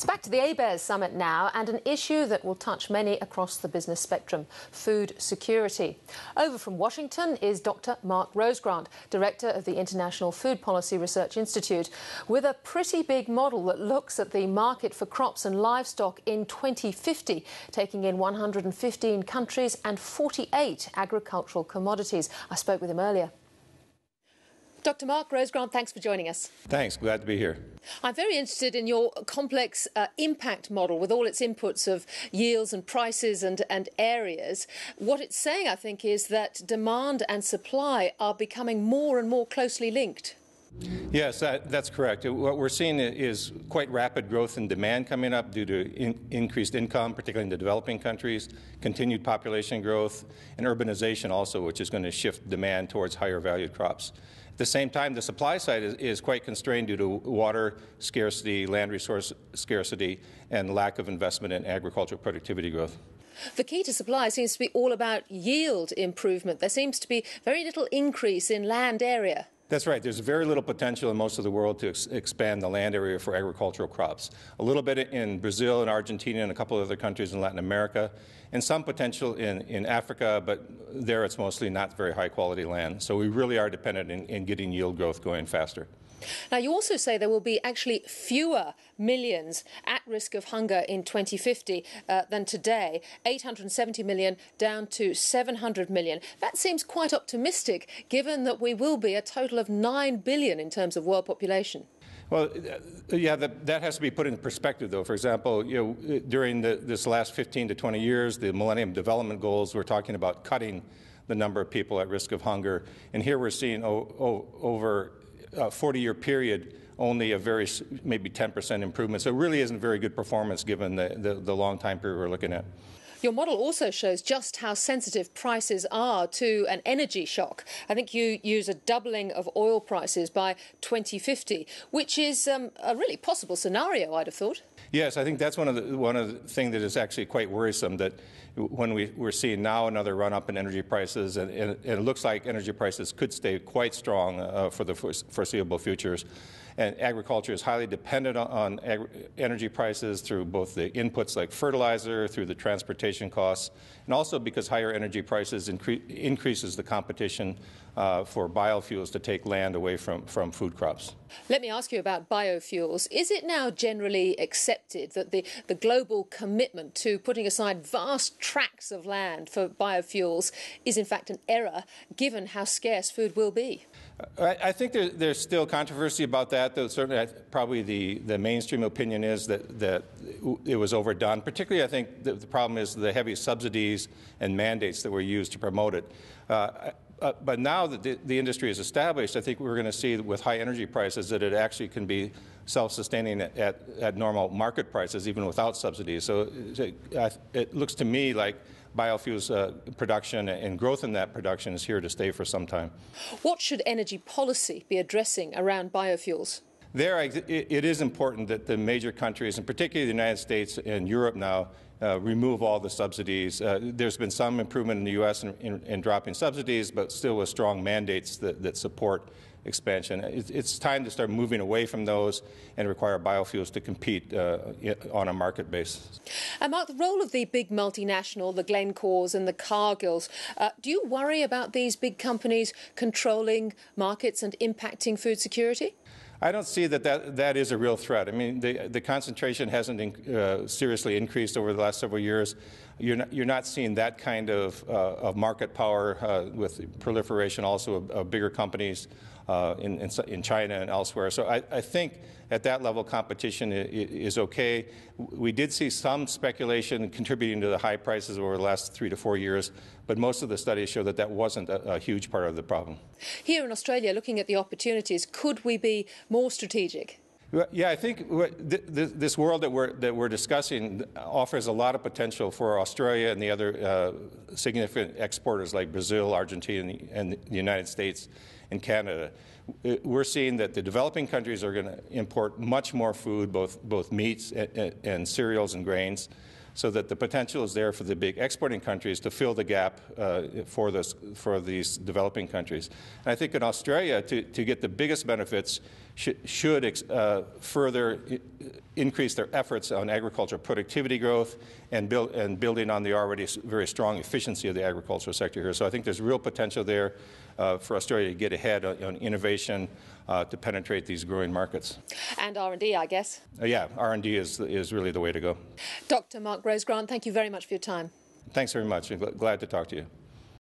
It's back to the ABERS summit now, and an issue that will touch many across the business spectrum: food security. Over from Washington is Dr. Mark Rosegrant, Director of the International Food Policy Research Institute, with a pretty big model that looks at the market for crops and livestock in 2050, taking in 115 countries and 48 agricultural commodities. I spoke with him earlier. Dr. Mark Rosegrant, thanks for joining us. Thanks, glad to be here. I'm very interested in your complex impact model with all its inputs of yields and prices and areas. What it's saying, I think, is that demand and supply are becoming more and more closely linked. Yes, that's correct. What we're seeing is quite rapid growth in demand coming up due to increased income, particularly in the developing countries, continued population growth, and urbanization also, which is going to shift demand towards higher valued crops. At the same time, the supply side is quite constrained due to water scarcity, land resource scarcity, and lack of investment in agricultural productivity growth. The key to supply seems to be all about yield improvement. There seems to be very little increase in land area. That's right. There's very little potential in most of the world to expand the land area for agricultural crops. A little bit in Brazil and Argentina and a couple of other countries in Latin America, and some potential in Africa, but there it's mostly not very high-quality land. So we really are dependent in getting yield growth going faster. Now, you also say there will be actually fewer millions at risk of hunger in 2050 than today, 870 million down to 700 million. That seems quite optimistic, given that we will be a total of 9 billion in terms of world population. Well, yeah, that has to be put in perspective, though. For example, during this last 15 to 20 years, the Millennium Development Goals, we're talking about cutting the number of people at risk of hunger. And here we're seeing over a 40-year period, only a very, maybe 10% improvement. So it really isn't very good performance given the long time period we're looking at. Your model also shows just how sensitive prices are to an energy shock. I think you use a doubling of oil prices by 2050, which is a really possible scenario, I'd have thought. Yes, I think that's one of the things that is actually quite worrisome, that when we're seeing now another run-up in energy prices, and it looks like energy prices could stay quite strong for the foreseeable futures. And agriculture is highly dependent on energy prices through both the inputs like fertilizer, through the transportation costs, and also because higher energy prices increases the competition for biofuels to take land away from food crops. Let me ask you about biofuels. Is it now generally accepted that the global commitment to putting aside vast tracts of land for biofuels is in fact an error, given how scarce food will be? I think there's still controversy about that, though certainly probably the mainstream opinion is that it was overdone. Particularly, I think the problem is the heavy subsidies and mandates that were used to promote it. But now that the industry is established, I think we're going to see with high energy prices that it actually can be self-sustaining at normal market prices, even without subsidies. So it looks to me like biofuels production and growth in that production is here to stay for some time. What should energy policy be addressing around biofuels? It is important that the major countries, and particularly the United States and Europe now, remove all the subsidies. There's been some improvement in the U.S. in dropping subsidies, but still with strong mandates that support expansion. It's time to start moving away from those and require biofuels to compete on a market basis. Mark, the role of the big multinational, the Glencores and the Cargills, do you worry about these big companies controlling markets and impacting food security? I don't see that is a real threat. I mean, the concentration hasn't seriously increased over the last several years. You're not seeing that kind of market power with proliferation also of bigger companies in China and elsewhere. So I think at that level competition is okay. We did see some speculation contributing to the high prices over the last 3 to 4 years, but most of the studies show that wasn't a huge part of the problem. Here in Australia, looking at the opportunities, could we be more strategic? Yeah, I think this world that we're discussing offers a lot of potential for Australia and the other significant exporters like Brazil, Argentina, and the United States and Canada. We're seeing that the developing countries are going to import much more food, both meats and cereals and grains, so that the potential is there for the big exporting countries to fill the gap for these developing countries. And I think in Australia, to get the biggest benefits, should further increase their efforts on agricultural productivity growth and building on the already very strong efficiency of the agricultural sector here. So I think there's real potential there for Australia to get ahead on innovation to penetrate these growing markets. And R&D, I guess. Yeah, R&D is really the way to go. Dr. Mark Rosegrant, thank you very much for your time. Thanks very much. I'm glad to talk to you.